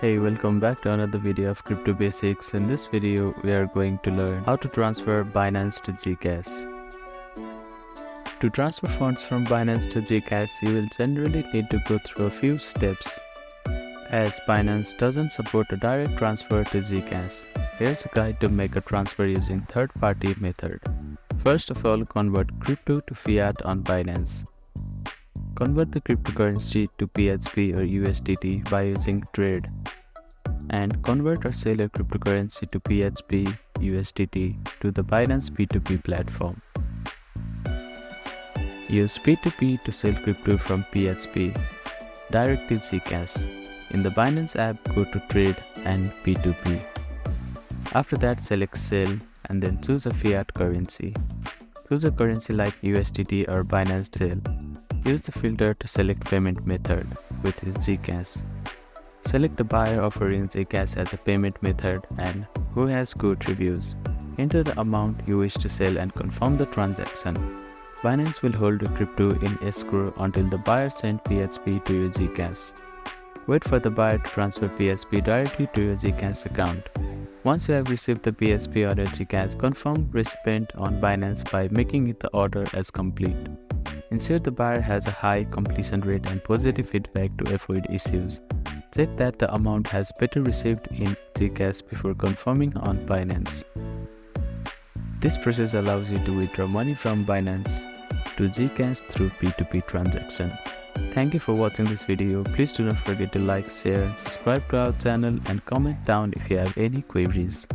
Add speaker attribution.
Speaker 1: Hey, welcome back to another video of Crypto Basics. In this video, we are going to learn how to transfer Binance to Gcash. To transfer funds from Binance to Gcash, you will generally need to go through a few steps, as Binance doesn't support a direct transfer to Gcash. Here's a guide to make a transfer using third-party method. First of all, convert crypto to fiat on Binance. Convert the cryptocurrency to PHP or USDT by using Trade, and convert or sell your cryptocurrency to PHP USDT to the Binance P2P platform. Use P2P to sell crypto from PHP direct to Gcash. In the Binance app, go to Trade and P2P. After that, select Sell and then choose a fiat currency. Choose a currency like USDT or Binance Sell. Use the filter to select payment method, which is Gcash. Select the buyer offering Gcash as a payment method and who has good reviews. Enter the amount you wish to sell and confirm the transaction. Binance will hold the crypto in escrow until the buyer sends PHP to your Gcash. Wait for the buyer to transfer PHP directly to your Gcash account. Once you have received the PHP on your Gcash, confirm recipient on Binance by making it the order as complete. Ensure the buyer has a high completion rate and positive feedback to avoid issues. Check that the amount has been received in Gcash before confirming on Binance. This process allows you to withdraw money from Binance to Gcash through P2P transaction. Thank you for watching this video. Please do not forget to like, share, subscribe to our channel and comment down if you have any queries.